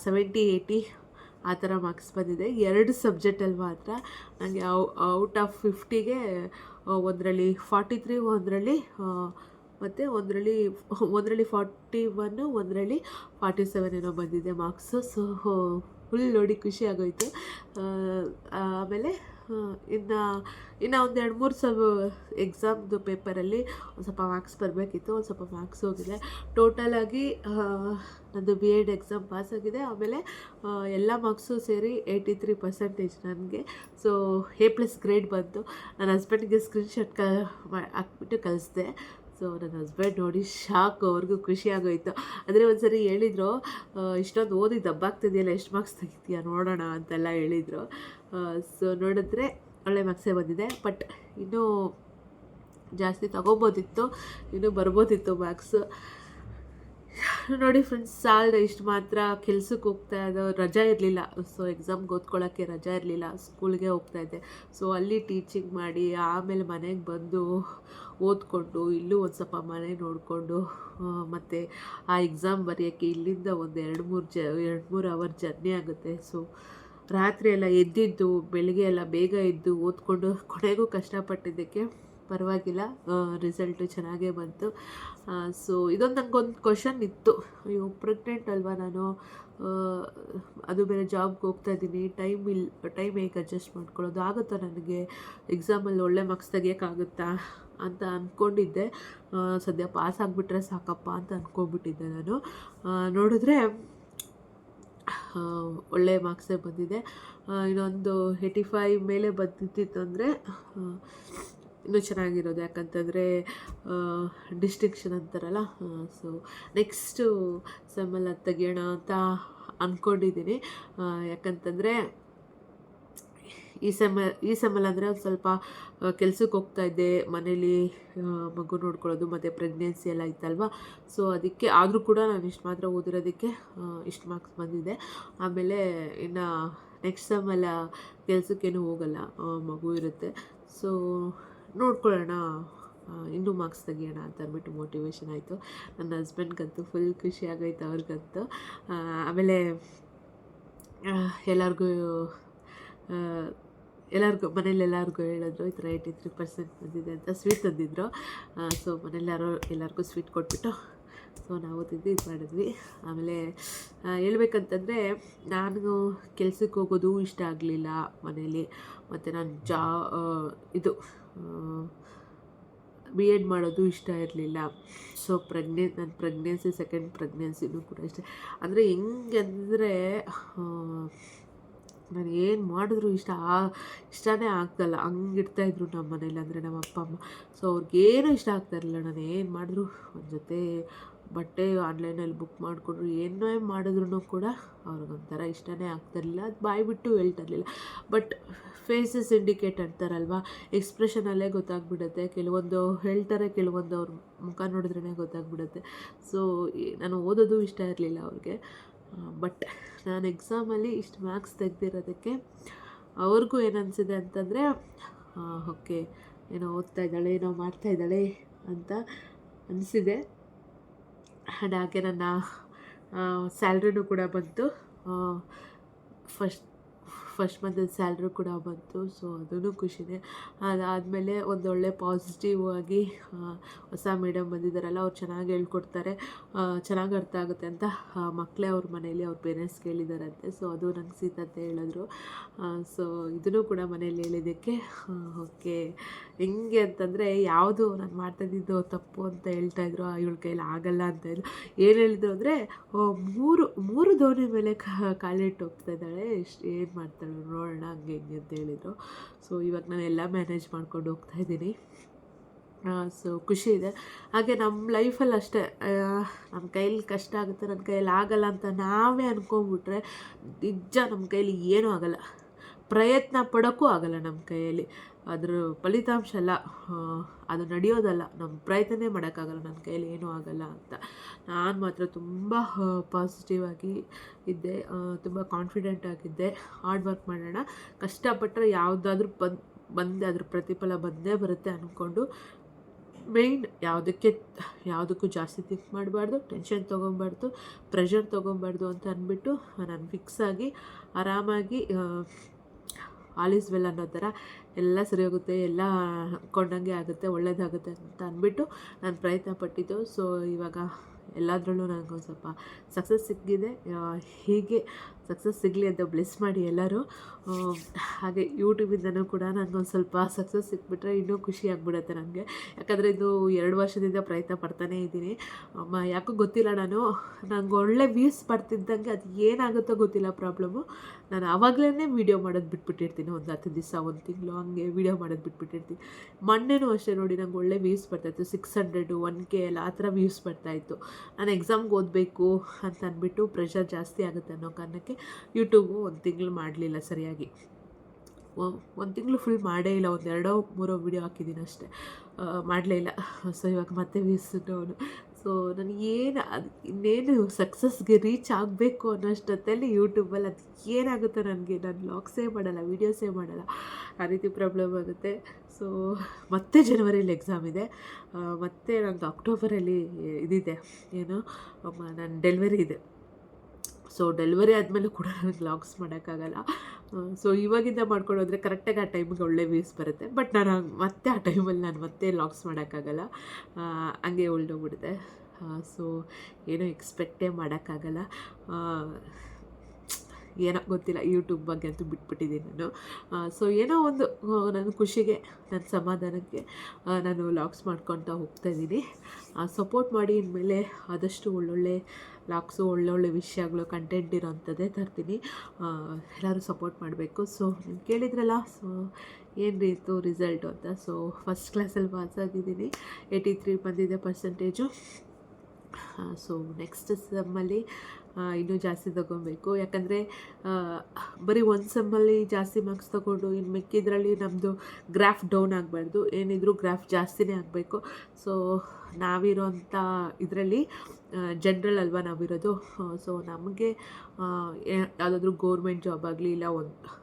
70, 80 ಆ ಥರ ಮಾರ್ಕ್ಸ್ ಬಂದಿದೆ. 2 ಸಬ್ಜೆಕ್ಟಲ್ಲಿ ಮಾತ್ರ ನನಗೆ ಔಟ್ ಆಫ್ 50ಗೆ ಒಂದರಲ್ಲಿ 43, ಮತ್ತು ಒಂದರಲ್ಲಿ 41, ಒಂದರಲ್ಲಿ 47 ಏನೋ ಬಂದಿದೆ ಮಾರ್ಕ್ಸು. ಸೊ ಫುಲ್ ನೋಡಿ ಖುಷಿ ಆಗೋಯಿತು. ಆಮೇಲೆ ಇನ್ನು ಒಂದು 2-3 ಎಕ್ಸಾಮ್ದು ಪೇಪರಲ್ಲಿ ಒಂದು ಸ್ವಲ್ಪ ಮಾರ್ಕ್ಸ್ ಬರಬೇಕಿತ್ತು, ಒಂದು ಸ್ವಲ್ಪ ಮಾರ್ಕ್ಸ್ ಹೋಗಿದೆ. ಟೋಟಲಾಗಿ ನಂದು ಬಿ ಎಡ್ ಎಕ್ಸಾಮ್ ಪಾಸಾಗಿದೆ. ಆಮೇಲೆ ಎಲ್ಲ ಮಾರ್ಕ್ಸು ಸೇರಿ 83% ನನಗೆ. ಸೊ A+ ಗ್ರೇಡ್ ಬಂತು. ನನ್ನ ಹಸ್ಬೆಂಡ್ಗೆ ಸ್ಕ್ರೀನ್ಶಾಟ್ ಹಾಕ್ಬಿಟ್ಟು ಕಳಿಸ್ದೆ. ಸೊ ನನ್ನ ಹಸ್ಬೆಂಡ್ ನೋಡಿ ಶಾಕ್, ಅವ್ರಿಗೂ ಖುಷಿ ಆಗೋಯಿತು. ಅಂದರೆ ಒಂದು ಸರಿ ಹೇಳಿದರು, ಇಷ್ಟೊಂದು ಓದಿ ದಬ್ಬಾಗ್ತಿದೆಯಲ್ಲ, ಎಷ್ಟು ಮಾರ್ಕ್ಸ್ ತೆಗಿತೀಯ ನೋಡೋಣ ಅಂತೆಲ್ಲ ಹೇಳಿದರು. ಸೊ ನೋಡಿದ್ರೆ ಒಳ್ಳೆ ಮಾರ್ಕ್ಸೇ ಬಂದಿದೆ. ಬಟ್ ಇನ್ನೂ ಜಾಸ್ತಿ ತೊಗೋಬೋದಿತ್ತು, ಇನ್ನೂ ಬರ್ಬೋದಿತ್ತು ಮಾರ್ಕ್ಸು. ನೋಡಿ ಫ್ರೆಂಡ್ಸ್, ಸಾಲದ ಇಷ್ಟು ಮಾತ್ರ ಕೆಲ್ಸಕ್ಕೆ ಹೋಗ್ತಾ ಇದ್ದೋ, ರಜಾ ಇರಲಿಲ್ಲ. ಸೊ ಎಕ್ಸಾಮ್ಗೆ ಓದ್ಕೊಳ್ಳೋಕ್ಕೆ ರಜಾ ಇರಲಿಲ್ಲ, ಸ್ಕೂಲ್ಗೆ ಹೋಗ್ತಾಯಿದ್ದೆ. ಸೊ ಅಲ್ಲಿ ಟೀಚಿಂಗ್ ಮಾಡಿ ಆಮೇಲೆ ಮನೆಗೆ ಬಂದು ಓದ್ಕೊಂಡು, ಇಲ್ಲೂ ಒಂದು ಸ್ವಲ್ಪ ಮನೆ ನೋಡಿಕೊಂಡು, ಮತ್ತು ಆ ಎಕ್ಸಾಮ್ ಬರೆಯೋಕ್ಕೆ ಇಲ್ಲಿಂದ ಒಂದು 2-3 ಅವರ್ ಜರ್ನಿ ಆಗುತ್ತೆ. ಸೊ ರಾತ್ರಿ ಎಲ್ಲ ಎದ್ದಿದ್ದು, ಬೆಳಗ್ಗೆ ಎಲ್ಲ ಬೇಗ ಎದ್ದು ಓದ್ಕೊಂಡು ಕೊನೆಗೂ ಕಷ್ಟಪಟ್ಟಿದ್ದಕ್ಕೆ ಪರವಾಗಿಲ್ಲ, ರಿಸಲ್ಟು ಚೆನ್ನಾಗೇ ಬಂತು. ಸೊ ಇದೊಂದು ನನಗೊಂದು ಕ್ವಶನ್ ಇತ್ತು, ಅಯ್ಯೋ ಪ್ರೆಗ್ನೆಂಟ್ ಅಲ್ವಾ ನಾನು, ಅದು ಬೇರೆ ಜಾಬ್ಗೆ ಹೋಗ್ತಾಯಿದ್ದೀನಿ, ಟೈಮ್ ಹೇಗೆ ಅಡ್ಜಸ್ಟ್ ಮಾಡ್ಕೊಳ್ಳೋದು ಆಗುತ್ತಾ, ನನಗೆ ಎಕ್ಸಾಮಲ್ಲಿ ಒಳ್ಳೆ ಮಾರ್ಕ್ಸ್ ತೆಗಿಯೋಕ್ಕಾಗುತ್ತಾ ಅಂತ ಅಂದ್ಕೊಂಡಿದ್ದೆ. ಸದ್ಯ ಪಾಸ್ ಆಗಿಬಿಟ್ರೆ ಸಾಕಪ್ಪ ಅಂತ ಅಂದ್ಕೊಂಡ್ಬಿಟ್ಟಿದ್ದೆ ನಾನು. ನೋಡಿದ್ರೆ ಒಳ್ಳೆಯ ಮಾರ್ಕ್ಸೇ ಬಂದಿದೆ. ಇನ್ನೊಂದು 85 ಮೇಲೆ ಬಂದಿತ್ತು ಅಂದರೆ ಇನ್ನೂ ಚೆನ್ನಾಗಿರೋದು. ಯಾಕಂತಂದರೆ ಡಿಸ್ಟಿಂಕ್ಷನ್ ಅಂತಾರಲ್ಲ. ಸೊ ನೆಕ್ಸ್ಟು ಸೆಮ್ಮಲ್ಲಿ ಅದು ತೆಗಿಯೋಣ ಅಂತ ಅಂದ್ಕೊಂಡಿದ್ದೀನಿ. ಯಾಕಂತಂದರೆ ಈ ಸೆಮ್ಮಲ್ಲಿ ಅಂದರೆ ಒಂದು ಸ್ವಲ್ಪ ಕೆಲ್ಸಕ್ಕೆ ಹೋಗ್ತಾಯಿದ್ದೆ, ಮನೇಲಿ ಮಗು ನೋಡ್ಕೊಳ್ಳೋದು ಮತ್ತು ಪ್ರೆಗ್ನೆನ್ಸಿ ಎಲ್ಲ ಇತ್ತಲ್ವ. ಸೊ ಅದಕ್ಕೆ ಆದರೂ ಕೂಡ ನಾನು ಇಷ್ಟು ಮಾತ್ರ ಓದಿರೋದಕ್ಕೆ ಇಷ್ಟು ಮಾರ್ಕ್ಸ್ ಬಂದಿದೆ. ಆಮೇಲೆ ಇನ್ನು ನೆಕ್ಸ್ಟ್ ಸೆಮ್ಮೆಲ್ಲ ಕೆಲಸಕ್ಕೇನು ಹೋಗಲ್ಲ, ಮಗು ಇರುತ್ತೆ. ಸೊ ನೋಡ್ಕೊಳ್ಳೋಣ, ಇನ್ನೂ ಮಾರ್ಕ್ಸ್ ತೆಗಿಯೋಣ ಅಂತ ಅಂದ್ಬಿಟ್ಟು ಮೋಟಿವೇಶನ್ ಆಯಿತು. ನನ್ನ ಹಸ್ಬೆಂಡ್ಗಂತೂ ಫುಲ್ ಖುಷಿ ಆಗೋಯ್ತು, ಅವ್ರಿಗಂತೂ. ಆಮೇಲೆ ಎಲ್ಲರಿಗೂ ಮನೇಲೆಲ್ಲರಿಗೂ ಹೇಳಿದ್ರು ಈ ಥರ 83% ಬಂದಿದೆ ಅಂತ. ಸ್ವೀಟ್ ತಂದಿದ್ರು. ಸೊ ಎಲ್ಲರಿಗೂ ಸ್ವೀಟ್ ಕೊಟ್ಬಿಟ್ಟು ಸೊ ನಾವು ತಿಂದು ಇದು ಮಾಡಿದ್ವಿ. ಆಮೇಲೆ ಹೇಳ್ಬೇಕಂತಂದರೆ ನಾನು ಕೆಲ್ಸಕ್ಕೆ ಹೋಗೋದು ಇಷ್ಟ ಆಗಲಿಲ್ಲ ಮನೇಲಿ. ಮತ್ತು ನಾನು ಬಿ ಎಡ್ ಮಾಡೋದು ಇಷ್ಟ ಇರಲಿಲ್ಲ. ಸೊ ನನ್ನ ಪ್ರೆಗ್ನೆನ್ಸಿ, ಸೆಕೆಂಡ್ ಪ್ರೆಗ್ನೆನ್ಸಿನೂ ಕೂಡ ಅಂದರೆ ಹೆಂಗೆ ನಾನು ಏನು ಮಾಡಿದ್ರು ಇಷ್ಟನೇ ಆಗ್ತಲ್ಲ, ಹಂಗಿರ್ತಾಯಿದ್ರು ನಮ್ಮ ಮನೇಲಿ. ಅಂದರೆ ನಮ್ಮ ಅಪ್ಪ ಅಮ್ಮ. ಸೊ ಅವ್ರಿಗೇನು ಇಷ್ಟ ಆಗ್ತಾಯಿರಲಿಲ್ಲ, ನಾನು ಏನು ಮಾಡಿದ್ರು ಒಂದು ಜೊತೆ ಬಟ್ಟೆ ಆನ್ಲೈನಲ್ಲಿ ಬುಕ್ ಮಾಡಿಕೊಂಡ್ರು ಏನೇ ಮಾಡಿದ್ರು ಕೂಡ ಅವ್ರಿಗೊಂಥರ ಇಷ್ಟನೇ ಆಗ್ತಿರಲಿಲ್ಲ. ಅದು ಬಾಯಿ ಬಿಟ್ಟು ಹೇಳ್ತಾ ಇರಲಿಲ್ಲ. ಬಟ್ ಫೇಸಸ್ ಇಂಡಿಕೇಟ್ ಅಂತಾರಲ್ವ, ಎಕ್ಸ್ಪ್ರೆಷನಲ್ಲೇ ಗೊತ್ತಾಗ್ಬಿಡುತ್ತೆ. ಕೆಲವೊಂದು ಹೇಳ್ತಾರೆ, ಕೆಲವೊಂದು ಅವ್ರ ಮುಖ ನೋಡಿದ್ರೇ ಗೊತ್ತಾಗ್ಬಿಡುತ್ತೆ. ಸೊ ನಾನು ಓದೋದು ಇಷ್ಟ ಇರಲಿಲ್ಲ ಅವ್ರಿಗೆ. ಬಟ್ ನಾನು ಎಕ್ಸಾಮಲ್ಲಿ ಇಷ್ಟು ಮಾರ್ಕ್ಸ್ ತೆಗೆದಿರೋದಕ್ಕೆ ಅವ್ರಿಗೂ ಏನನ್ಸಿದೆ ಅಂತಂದರೆ, ಓಕೆ ಏನೋ ಓದ್ತಾ ಇದ್ದಾಳೆ, ಏನೋ ಮಾಡ್ತಾಯಿದ್ದಾಳೆ ಅಂತ ಅನಿಸಿದೆ. ಆ್ಯಂಡ್ ಹಾಗೆ ನನ್ನ ಸ್ಯಾಲ್ರಿನೂ ಕೂಡ ಬಂತು. ಫಸ್ಟ್ ಮಂತದ ಸ್ಯಾಲ್ರಿ ಕೂಡ ಬಂತು. ಸೊ ಅದೂ ಖುಷಿನೇ. ಅದಾದಮೇಲೆ ಒಂದೊಳ್ಳೆ ಪಾಸಿಟಿವ್ ಆಗಿ ಹೊಸ ಮೇಡಮ್ ಬಂದಿದ್ದಾರಲ್ಲ, ಅವ್ರು ಚೆನ್ನಾಗಿ ಹೇಳ್ಕೊಡ್ತಾರೆ, ಚೆನ್ನಾಗಿ ಅರ್ಥ ಆಗುತ್ತೆ ಅಂತ ಮಕ್ಕಳೇ ಅವ್ರ ಮನೇಲಿ ಅವ್ರ ಪೇರೆಂಟ್ಸ್ ಕೇಳಿದಾರಂತೆ. ಸೊ ಅದು ನಂಗೆ ಸೀತಂತ ಹೇಳಿದ್ರು. ಸೊ ಇದನ್ನು ಕೂಡ ಮನೇಲಿ ಹೇಳಿದ್ದಕ್ಕೆ ಓಕೆ. ಹೆಂಗೆ ಅಂತಂದರೆ, ಯಾವುದು ನಾನು ಮಾಡ್ತಾಯಿದ್ದು ತಪ್ಪು ಅಂತ ಹೇಳ್ತಾಯಿದ್ರು, ಇವಳ ಕೈಲಿ ಆಗಲ್ಲ ಅಂತ ಇದ್ರು. ಏನು ಹೇಳಿದ್ರು ಅಂದರೆ, ಮೂರು ದೋಣಿ ಮೇಲೆ ಕಾಲಿಟ್ಟು ಹೋಗ್ತಾ ಇದ್ದಾಳೆ, ಏನು ಮಾಡ್ತಾಳೆ ನೋಡೋಣ, ಹಂಗೆ ಹಿಂಗೆ ಅಂತ ಹೇಳಿದರು. ಸೊ ಇವಾಗ ನಾನು ಎಲ್ಲ ಮ್ಯಾನೇಜ್ ಮಾಡ್ಕೊಂಡು ಹೋಗ್ತಾಯಿದ್ದೀನಿ. ಸೊ ಖುಷಿ ಇದೆ. ಹಾಗೆ ನಮ್ಮ ಲೈಫಲ್ಲಿ ಅಷ್ಟೇ, ನಮ್ಮ ಕೈಲಿ ಕಷ್ಟ ಆಗುತ್ತೆ, ನನ್ನ ಕೈಯಲ್ಲಿ ಆಗಲ್ಲ ಅಂತ ನಾವೇ ಅಂದ್ಕೊಂಬಿಟ್ರೆ ನಿಜ ನಮ್ಮ ಕೈಲಿ ಏನೂ ಆಗಲ್ಲ. ಪ್ರಯತ್ನ ಪಡೋಕ್ಕೂ ಆಗಲ್ಲ ನಮ್ಮ ಕೈಯಲ್ಲಿ. ಅದ್ರ ಫಲಿತಾಂಶ ಅಲ್ಲ, ಅದು ನಡೆಯೋದಲ್ಲ, ನಮ್ಮ ಪ್ರಯತ್ನನೇ ಮಾಡೋಕ್ಕಾಗಲ್ಲ, ನನ್ನ ಕೈಯಲ್ಲಿ ಏನೂ ಆಗಲ್ಲ ಅಂತ. ನಾನು ಮಾತ್ರ ತುಂಬ ಪಾಸಿಟಿವ್ ಆಗಿ ಇದ್ದೆ, ತುಂಬ ಕಾನ್ಫಿಡೆಂಟ್ ಆಗಿದ್ದೆ. ಹಾರ್ಡ್ ವರ್ಕ್ ಮಾಡೋಣ, ಕಷ್ಟಪಟ್ಟರೆ ಯಾವುದಾದ್ರೂ ಬಂದೇ ಅದ್ರ ಪ್ರತಿಫಲ ಬಂದೇ ಬರುತ್ತೆ ಅಂದ್ಕೊಂಡು, ಮೇಯ್ನ್ ಯಾವುದಕ್ಕೂ ಜಾಸ್ತಿ ಥಿಂಕ್ ಮಾಡಬಾರ್ದು, ಟೆನ್ಷನ್ ತೊಗೊಬಾರ್ದು, ಪ್ರೆಷರ್ ತೊಗೊಬಾರ್ದು ಅಂತ ಅಂದ್ಬಿಟ್ಟು ನಾನು ಫಿಕ್ಸ್ ಆಗಿ ಆರಾಮಾಗಿ ಆಲ್ ಈಸ್ ವೆಲ್ ಅನ್ನೋ ಥರ ಎಲ್ಲ ಸರಿ ಹೋಗುತ್ತೆ, ಎಲ್ಲ ಅಂದ್ಕೊಂಡಂಗೆ ಆಗುತ್ತೆ, ಒಳ್ಳೆಯದಾಗುತ್ತೆ ಅಂತ ಅಂದ್ಬಿಟ್ಟು ನಾನು ಪ್ರಯತ್ನ ಪಟ್ಟಿದ್ದು. ಸೊ ಇವಾಗ ಎಲ್ಲದರಲ್ಲೂ ನನಗೊಂದು ಸ್ವಲ್ಪ ಸಕ್ಸಸ್ ಸಿಕ್ಕಿದೆ. ಹೀಗೆ ಸಕ್ಸಸ್ ಸಿಗಲಿ ಅಂತ ಬ್ಲೆಸ್ ಮಾಡಿ ಎಲ್ಲರೂ. ಹಾಗೆ ಯೂಟ್ಯೂಬಿಂದನೂ ಕೂಡ ನನಗೊಂದು ಸ್ವಲ್ಪ ಸಕ್ಸಸ್ ಸಿಕ್ಬಿಟ್ರೆ ಇನ್ನೂ ಖುಷಿ ಆಗಿಬಿಡುತ್ತೆ ನನಗೆ. ಯಾಕಂದರೆ ಇದು 2 ವರ್ಷದಿಂದ ಪ್ರಯತ್ನ ಪಡ್ತಾನೇ ಇದ್ದೀನಿ. ಯಾಕೋ ಗೊತ್ತಿಲ್ಲ, ನನಗೆ ಒಳ್ಳೆ ವ್ಯೂಸ್ ಬರ್ತಿದ್ದಂಗೆ ಅದು ಏನಾಗುತ್ತೋ ಗೊತ್ತಿಲ್ಲ ಪ್ರಾಬ್ಲಮ್ಮು, ನಾನು ಆವಾಗಲೇ ವೀಡಿಯೋ ಮಾಡೋದು ಬಿಟ್ಬಿಟ್ಟಿರ್ತೀನಿ. ಒಂದು 10 ದಿವಸ, 1 ತಿಂಗಳು ಹಂಗೆ ವೀಡಿಯೋ ಮಾಡೋದು ಬಿಟ್ಬಿಟ್ಟಿರ್ತೀನಿ. ಮೊನ್ನೆನೂ ಅಷ್ಟೇ ನೋಡಿ, ನಂಗೆ ಒಳ್ಳೆ ವ್ಯೂಸ್ ಬರ್ತಾಯಿತ್ತು, 600, 1K ಎಲ್ಲ ಆ ಥರ ವ್ಯೂಸ್ ಬರ್ತಾಯಿತ್ತು. ನಾನು ಎಕ್ಸಾಮ್ಗೆ ಓದಬೇಕು ಅಂತ ಅಂದ್ಬಿಟ್ಟು ಪ್ರೆಷರ್ ಜಾಸ್ತಿ ಆಗುತ್ತೆ ಅನ್ನೋ ಕಾರಣಕ್ಕೆ ಯೂಟ್ಯೂಬು 1 ತಿಂಗಳು ಮಾಡಲಿಲ್ಲ ಸರಿಯಾಗಿ. 1 ತಿಂಗಳು ಫುಲ್ ಮಾಡೇ ಇಲ್ಲ, 2-3 ವೀಡಿಯೋ ಹಾಕಿದ್ದೀನಿ ಅಷ್ಟೇ, ಮಾಡಲೇ ಇಲ್ಲ. ಸೊ ಇವಾಗ ಮತ್ತೆ ವ್ಯೂಸ್ ಡೌನು. ಸೊ ನನಗೇನು ಅದು ಇನ್ನೇನು ಸಕ್ಸಸ್ಗೆ ರೀಚ್ ಆಗಬೇಕು ಅನ್ನೋಷ್ಟೊತ್ತಲ್ಲಿ ಯೂಟ್ಯೂಬಲ್ಲಿ ಅದು ಏನಾಗುತ್ತೋ ನನಗೆ, ನಾನು ವ್ಲಾಗ್ಸೇ ಮಾಡಲ್ಲ, ವೀಡಿಯೋಸೇ ಮಾಡಲ್ಲ, ಆ ರೀತಿ ಪ್ರಾಬ್ಲಮ್ ಆಗುತ್ತೆ. ಸೊ ಮತ್ತೆ ಜನವರಿಯಲ್ಲಿ ಎಕ್ಸಾಮ್ ಇದೆ, ಮತ್ತು ನನಗೆ ಅಕ್ಟೋಬರಲ್ಲಿ ಇದಿದೆ, ಏನು ನನ್ನ ಡೆಲಿವರಿ ಇದೆ. ಸೊ ಡೆಲಿವರಿ ಆದಮೇಲೂ ಕೂಡ ನನಗೆ ವ್ಲಾಗ್ಸ್ ಮಾಡೋಕ್ಕಾಗಲ್ಲ. ಸೊ ಇವಾಗಿಂದ ಮಾಡ್ಕೊಂಡು ಹೋದರೆ ಕರೆಕ್ಟಾಗಿ ಆ ಟೈಮಿಗೆ ಒಳ್ಳೆ ವ್ಯೂಸ್ ಬರುತ್ತೆ. ಬಟ್ ನಾನು ಮತ್ತೆ ಆ ಟೈಮಲ್ಲಿ ನಾನು ಮತ್ತೆ ವ್ಲಾಗ್ಸ್ ಮಾಡೋಕ್ಕಾಗಲ್ಲ, ಹಂಗೆ ಉಳ್ದೋಗ್ಬಿಡುತ್ತೆ. ಸೊ ಏನೋ ಎಕ್ಸ್ಪೆಕ್ಟೇ ಮಾಡೋಕ್ಕಾಗಲ್ಲ. ಏನೋ ಗೊತ್ತಿಲ್ಲ, ಯೂಟ್ಯೂಬ್ ಬಗ್ಗೆ ಅಂತೂ ಬಿಟ್ಬಿಟ್ಟಿದ್ದೀನಿ ನಾನು. ಸೊ ಏನೋ ಒಂದು ನನ್ನ ಖುಷಿಗೆ, ನನ್ನ ಸಮಾಧಾನಕ್ಕೆ ನಾನು ವ್ಲಾಗ್ಸ್ ಮಾಡ್ಕೊತಾ ಹೋಗ್ತಾಯಿದ್ದೀನಿ. ಸಪೋರ್ಟ್ ಮಾಡಿ, ಇನ್ಮೇಲೆ ಆದಷ್ಟು ಒಳ್ಳೊಳ್ಳೆ ವ್ಲಾಗ್ಸು, ಒಳ್ಳೊಳ್ಳೆ ವಿಷಯಗಳು, ಕಂಟೆಂಟ್ ಇರೋವಂಥದ್ದೇ ತರ್ತೀನಿ. ಎಲ್ಲರೂ ಸಪೋರ್ಟ್ ಮಾಡಬೇಕು. ಸೊ ನೀವು ಕೇಳಿದ್ರಲ್ಲ, ಸೊ ಏನು ಇತ್ತು ರಿಸಲ್ಟು ಅಂತ. ಸೊ ಫಸ್ಟ್ ಕ್ಲಾಸಲ್ಲಿ ಪಾಸ್ ಆಗಿದ್ದೀನಿ, 83 ಬಂದಿದೆ ಪರ್ಸೆಂಟೇಜು. ಸೊ ನೆಕ್ಸ್ಟ್ ಸೆಮ್ಮಲ್ಲಿ ಇನ್ನೂ ಜಾಸ್ತಿ ತೊಗೊಬೇಕು. ಯಾಕಂದರೆ ಬರೀ ಒಂದು ಸೆಮ್ಮಲ್ಲಿ ಜಾಸ್ತಿ ಮಾರ್ಕ್ಸ್ ತೊಗೊಂಡು ಇನ್ನು ಮಿಕ್ಕಿದ್ರಲ್ಲಿ ನಮ್ಮದು ಗ್ರಾಫ್ ಡೌನ್ ಆಗಬಾರ್ದು, ಏನಿದ್ರು ಗ್ರಾಫ್ ಜಾಸ್ತಿನೇ ಆಗಬೇಕು. ಸೊ ನಾವಿರೋಂಥ ಇದರಲ್ಲಿ ಜನ್ರಲ್ ಅಲ್ವಾ ನಾವಿರೋದು. ಸೊ ನಮಗೆ ಯಾವುದಾದ್ರೂ ಗೋರ್ಮೆಂಟ್ ಜಾಬ್ ಆಗಲಿ, ಇಲ್ಲ ಒಂದು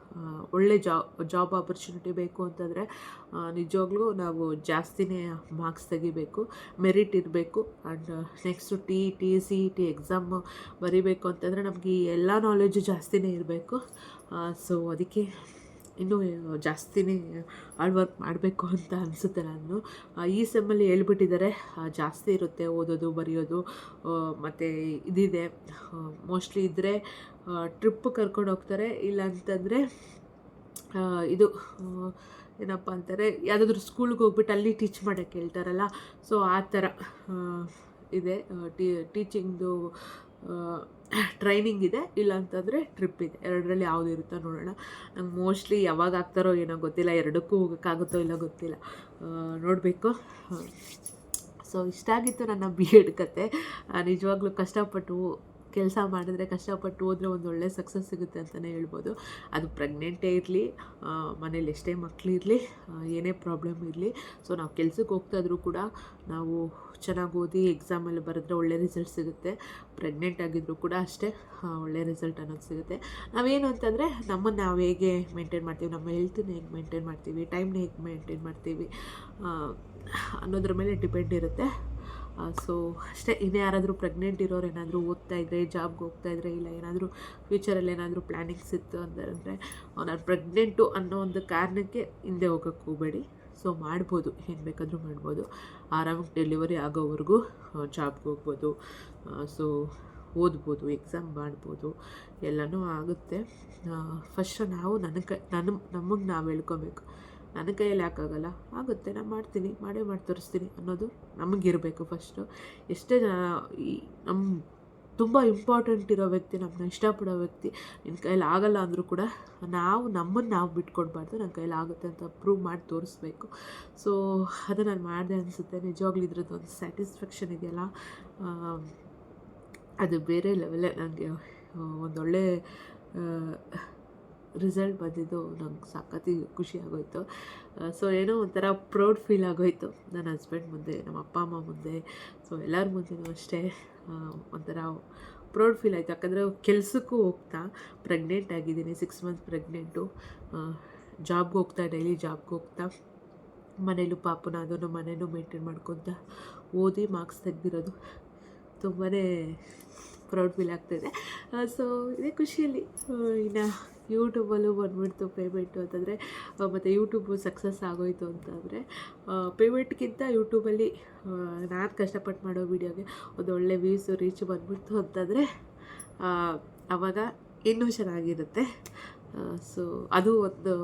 ಒಳ್ಳೆ ಜಾಬ್ ಆಪರ್ಚುನಿಟಿ ಬೇಕು ಅಂತಂದರೆ ನಿಜವಾಗ್ಲೂ ನಾವು ಜಾಸ್ತಿನೇ ಮಾರ್ಕ್ಸ್ ತೆಗಿಬೇಕು, ಮೆರಿಟ್ ಇರಬೇಕು. ಆ್ಯಂಡ್ ನೆಕ್ಸ್ಟು CET ಎಕ್ಸಾಮ್ ಬರೀಬೇಕು ಅಂತಂದರೆ ನಮಗೆ ಎಲ್ಲ ನಾಲೆಜು ಜಾಸ್ತಿನೇ ಇರಬೇಕು. ಸೊ ಅದಕ್ಕೆ ಇನ್ನೂ ಜಾಸ್ತಿನೇ ಹಾರ್ಡ್ ವರ್ಕ್ ಮಾಡಬೇಕು ಅಂತ ಅನಿಸುತ್ತೆ. ನಾನು ಈ ಸೆಮ್ಮಲ್ಲಿ ಹೇಳ್ಬಿಟ್ಟಿದ್ದಾರೆ, ಜಾಸ್ತಿ ಇರುತ್ತೆ ಓದೋದು, ಬರೆಯೋದು, ಮತ್ತು ಇದಿದೆ ಮೋಸ್ಟ್ಲಿ ಇದ್ದರೆ ಟ್ರಿಪ್ ಕರ್ಕೊಂಡು ಹೋಗ್ತಾರೆ, ಇಲ್ಲ ಅಂತಂದರೆ ಇದು ಏನಪ್ಪ ಅಂತಾರೆ, ಯಾವುದಾದ್ರೂ ಸ್ಕೂಲ್ಗೆ ಹೋಗ್ಬಿಟ್ಟು ಅಲ್ಲಿ ಟೀಚ್ ಮಾಡೋಕ್ಕೆ ಹೇಳ್ತಾರಲ್ಲ, ಸೊ ಆ ಥರ ಇದೆ. ಟೀಚಿಂಗ್ದು ಟ್ರೈನಿಂಗ್ ಇದೆ, ಇಲ್ಲ ಅಂತಂದರೆ ಟ್ರಿಪ್ ಇದೆ. ಎರಡರಲ್ಲಿ ಯಾವುದು ಇರುತ್ತೋ ನೋಡೋಣ. ನಂಗೆ ಮೋಸ್ಟ್ಲಿ ಯಾವಾಗ ಆಗ್ತಾರೋ ಏನೋ ಗೊತ್ತಿಲ್ಲ, ಎರಡಕ್ಕೂ ಹೋಗೋಕ್ಕಾಗುತ್ತೋ ಇಲ್ಲ ಗೊತ್ತಿಲ್ಲ, ನೋಡಬೇಕು. ಸೊ ಇಷ್ಟ ಆಗಿತ್ತು ನನ್ನ ಬಿ ಎಡ್ ಕತೆ. ನಿಜವಾಗ್ಲೂ ಕಷ್ಟಪಟ್ಟು ಕೆಲಸ ಮಾಡಿದ್ರೆ, ಕಷ್ಟಪಟ್ಟು ಹೋದರೆ ಒಂದು ಒಳ್ಳೆ ಸಕ್ಸಸ್ ಸಿಗುತ್ತೆ ಅಂತಲೇ ಹೇಳ್ಬೋದು. ಅದು ಪ್ರೆಗ್ನೆಂಟೇ ಇರಲಿ, ಮನೇಲಿ ಎಷ್ಟೇ ಮಕ್ಕಳಿರಲಿ, ಏನೇ ಪ್ರಾಬ್ಲಮ್ ಇರಲಿ, ಸೊ ನಾವು ಕೆಲ್ಸಕ್ಕೆ ಹೋಗ್ತಾಯಿದ್ರು ಕೂಡ ನಾವು ಚೆನ್ನಾಗಿ ಓದಿ ಎಕ್ಸಾಮಲ್ಲಿ ಬರೆದ್ರೆ ಒಳ್ಳೆ ರಿಸಲ್ಟ್ ಸಿಗುತ್ತೆ. ಪ್ರೆಗ್ನೆಂಟ್ ಆಗಿದ್ದರೂ ಕೂಡ ಅಷ್ಟೇ ಒಳ್ಳೆ ರಿಸಲ್ಟ್ ಅನ್ನೋದು ಸಿಗುತ್ತೆ. ನಾವೇನು ಅಂತಂದರೆ ನಮ್ಮನ್ನು ನಾವು ಹೇಗೆ ಮೇಂಟೈನ್ ಮಾಡ್ತೀವಿ, ನಮ್ಮ ಹೆಲ್ತನ್ನ ಹೇಗೆ ಮೇಂಟೈನ್ ಮಾಡ್ತೀವಿ, ಟೈಮ್ನ ಹೇಗೆ ಮೇಂಟೈನ್ ಮಾಡ್ತೀವಿ ಅನ್ನೋದ್ರ ಮೇಲೆ ಡಿಪೆಂಡ್ ಇರುತ್ತೆ. ಸೊ ಅಷ್ಟೇ. ಇನ್ನು ಯಾರಾದರೂ ಪ್ರೆಗ್ನೆಂಟ್ ಇರೋರು ಏನಾದರೂ ಓದ್ತಾಯಿದ್ರೆ, ಜಾಬ್ಗೆ ಹೋಗ್ತಾಯಿದ್ರೆ, ಇಲ್ಲ ಏನಾದರೂ ಫ್ಯೂಚರಲ್ಲಿ ಏನಾದರೂ ಪ್ಲ್ಯಾನಿಂಗ್ಸ್ ಇತ್ತು ಅಂತಂದರೆ, ನಾನು ಪ್ರೆಗ್ನೆಂಟು ಅನ್ನೋ ಒಂದು ಕಾರಣಕ್ಕೆ ಹಿಂದೆ ಹೋಗೋಕ್ಕೆ ಹೋಗಬೇಡಿ. ಸೊ ಮಾಡ್ಬೋದು, ಏನು ಬೇಕಾದರೂ ಮಾಡ್ಬೋದು. ಆರಾಮಾಗಿ ಡೆಲಿವರಿ ಆಗೋವರೆಗೂ ಜಾಬ್ಗೆ ಹೋಗ್ಬೋದು, ಸೊ ಓದ್ಬೋದು, ಎಕ್ಸಾಮ್ ಮಾಡ್ಬೋದು, ಎಲ್ಲನೂ ಆಗುತ್ತೆ. ಫಸ್ಟು ನಾವು ನಮಗೆ ನಾವು ಹೇಳ್ಕೊಬೇಕು. ನನ್ನ ಕೈಯಲ್ಲಿ ಯಾಕಾಗಲ್ಲ, ಆಗುತ್ತೆ, ನಾನು ಮಾಡ್ತೀನಿ, ಮಾಡಿ ತೋರಿಸ್ತೀನಿ ಅನ್ನೋದು ನಮಗಿರಬೇಕು ಫಸ್ಟು. ಎಷ್ಟೇ ನಮ್ಮ ತುಂಬ ಇಂಪಾರ್ಟೆಂಟ್ ಇರೋ ವ್ಯಕ್ತಿ, ನಮ್ಮನ್ನ ಇಷ್ಟಪಡೋ ವ್ಯಕ್ತಿ ನಿನ್ನ ಕೈಯಲ್ಲಿ ಆಗಲ್ಲ ಅಂದರೂ ಕೂಡ ನಮ್ಮನ್ನು ನಾವು ಬಿಟ್ಕೊಡ್ಬಾರ್ದು. ನನ್ನ ಕೈಯಲ್ಲಿ ಆಗುತ್ತೆ ಅಂತ ಪ್ರೂವ್ ಮಾಡಿ ತೋರಿಸ್ಬೇಕು. ಸೊ ಅದು ನಾನು ಮಾಡಿದೆ ಅನಿಸುತ್ತೆ. ನಿಜವಾಗ್ಲೂ ಇದ್ರದ್ದು ಒಂದು ಸ್ಯಾಟಿಸ್ಫ್ಯಾಕ್ಷನ್ ಇದೆಯಲ್ಲ, ಅದು ಬೇರೆ ಲೆವೆಲ್ಲೇ. ನನಗೆ ಒಂದೊಳ್ಳೆ ರಿಸಲ್ಟ್ ಬಂದಿದ್ದು ನಂಗೆ ಸಖತ್ತು ಖುಷಿ ಆಗೋಯಿತು. ಸೊ ಏನೋ ಒಂಥರ ಪ್ರೌಡ್ ಫೀಲ್ ಆಗೋಯಿತು ನನ್ನ ಹಸ್ಬೆಂಡ್ ಮುಂದೆ, ನಮ್ಮ ಅಪ್ಪ ಅಮ್ಮ ಮುಂದೆ, ಸೊ ಎಲ್ಲರ ಮುಂದೆನೂ ಅಷ್ಟೇ ಒಂಥರ ಪ್ರೌಡ್ ಫೀಲ್ ಆಯಿತು. ಯಾಕಂದರೆ ಕೆಲಸಕ್ಕೂ ಹೋಗ್ತಾ ಪ್ರೆಗ್ನೆಂಟ್ ಆಗಿದ್ದೀನಿ, 6 ಮಂತ್ಸ್ ಪ್ರೆಗ್ನೆಂಟು, ಜಾಬ್ಗೆ ಹೋಗ್ತಾ, ಡೈಲಿ ಜಾಬ್ಗೆ ಹೋಗ್ತಾ, ಮನೇಲೂ ಪಾಪನ ಅದನ್ನು ಮನೇನೂ ಮೇಂಟೈನ್ ಮಾಡ್ಕೊತ ಓದಿ ಮಾರ್ಕ್ಸ್ ತೆಗೆದಿರೋದು ತುಂಬಾ ಪ್ರೌಡ್ ಫೀಲ್ ಆಗ್ತಾಯಿದೆ. ಸೊ ಇದೇ ಖುಷಿಯಲ್ಲಿ ಇನ್ನು ಯೂಟ್ಯೂಬಲ್ಲೂ ಬಂದುಬಿಡ್ತು ಪೇಮೆಂಟು ಅಂತಂದರೆ, ಮತ್ತು ಯೂಟ್ಯೂಬು ಸಕ್ಸಸ್ ಆಗೋಯಿತು ಅಂತಂದರೆ, ಪೇಮೆಂಟ್ಗಿಂತ ಯೂಟ್ಯೂಬಲ್ಲಿ ನಾನು ಕಷ್ಟಪಟ್ಟು ಮಾಡೋ ವೀಡಿಯೋಗೆ ಒಂದು ಒಳ್ಳೆ ವ್ಯೂಸು ರೀಚ್ ಬಂದುಬಿಡ್ತು ಅಂತಂದರೆ ಆವಾಗ ಇನ್ನೂ ಚೆನ್ನಾಗಿರುತ್ತೆ. ಸೊ ಅದು ಒಂದು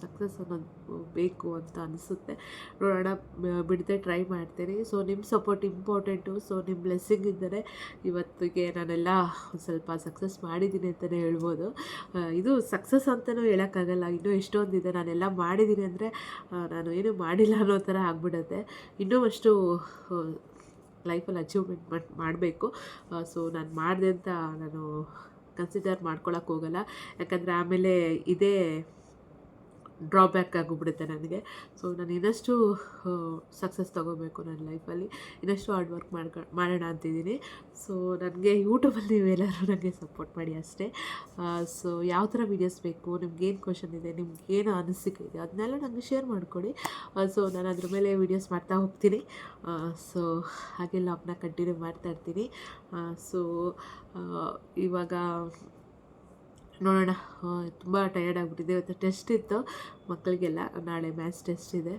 ಸಕ್ಸಸ್ ಅನ್ನೋದು ಬೇಕು ಅಂತ ಅನಿಸುತ್ತೆ. ನೋಡೋಣ, ಬಿಡದೆ ಟ್ರೈ ಮಾಡ್ತೀನಿ. ಸೊ ನಿಮ್ಮ ಸಪೋರ್ಟ್ ಇಂಪಾರ್ಟೆಂಟು. ಸೊ ನಿಮ್ಮ ಬ್ಲೆಸ್ಸಿಂಗ್ ಇದ್ದರೆ ಇವತ್ತಿಗೆ ನಾನೆಲ್ಲ ಒಂದು ಸ್ವಲ್ಪ ಸಕ್ಸಸ್ ಮಾಡಿದ್ದೀನಿ ಅಂತಲೇ ಹೇಳ್ಬೋದು. ಇದು ಸಕ್ಸಸ್ ಅಂತಲೂ ಹೇಳೋಕ್ಕಾಗಲ್ಲ, ಇನ್ನೂ ಎಷ್ಟೊಂದಿದೆ. ನಾನೆಲ್ಲ ಮಾಡಿದ್ದೀನಿ ಅಂದರೆ ನಾನು ಏನೂ ಮಾಡಿಲ್ಲ ಅನ್ನೋ ಥರ ಆಗ್ಬಿಡುತ್ತೆ. ಇನ್ನೂ ಅಷ್ಟು ಲೈಫಲ್ಲಿ ಅಚೀವ್ಮೆಂಟ್ ಮಾಡಬೇಕು. ಸೊ ನಾನು ಮಾಡಿದೆ ಅಂತ ನಾನು ಕನ್ಸಿಡರ್ ಮಾಡ್ಕೊಳಕ್ಕೆ ಹೋಗಲ್ಲ. ಯಾಕಂದರೆ ಆಮೇಲೆ ಇದೇ ಡ್ರಾಬ್ಯಾಕ್ ಆಗಿಬಿಡುತ್ತೆ ನನಗೆ. ಸೊ ನಾನು ಇನ್ನಷ್ಟು ಸಕ್ಸಸ್ ತೊಗೋಬೇಕು ನನ್ನ ಲೈಫಲ್ಲಿ, ಇನ್ನಷ್ಟು ಹಾರ್ಡ್ ವರ್ಕ್ ಮಾಡೋಣ ಅಂತಿದ್ದೀನಿ. ಸೊ ನನಗೆ ಯೂಟ್ಯೂಬಲ್ಲಿ ನೀವೆಲ್ಲರೂ ನನಗೆ ಸಪೋರ್ಟ್ ಮಾಡಿ ಅಷ್ಟೇ. ಸೊ ಯಾವ ಥರ ವೀಡಿಯೋಸ್ ಬೇಕು, ನಿಮ್ಗೇನು ಕ್ವಶನ್ ಇದೆ, ನಿಮ್ಗೇನು ಅನಿಸಿಕೆ ಇದೆ, ಅದನ್ನೆಲ್ಲ ನನಗೆ ಶೇರ್ ಮಾಡಿಕೊಡಿ. ಸೊ ನಾನು ಅದ್ರ ಮೇಲೆ ವೀಡಿಯೋಸ್ ಮಾಡ್ತಾ ಹೋಗ್ತೀನಿ. ಸೊ ಹಾಗೆ ಲಾಗ್ನ ಕಂಟಿನ್ಯೂ ಮಾಡ್ತಾಯಿರ್ತೀನಿ. ಸೊ ಇವಾಗ ನೋಡೋಣ, ತುಂಬ ಟಯರ್ಡ್ ಆಗಿಬಿಟ್ಟಿದೆ. ಇವತ್ತು ಟೆಸ್ಟ್ ಇತ್ತು ಮಕ್ಕಳಿಗೆಲ್ಲ, ನಾಳೆ ಮ್ಯಾಥ್ಸ್ ಟೆಸ್ಟ್ ಇದೆ.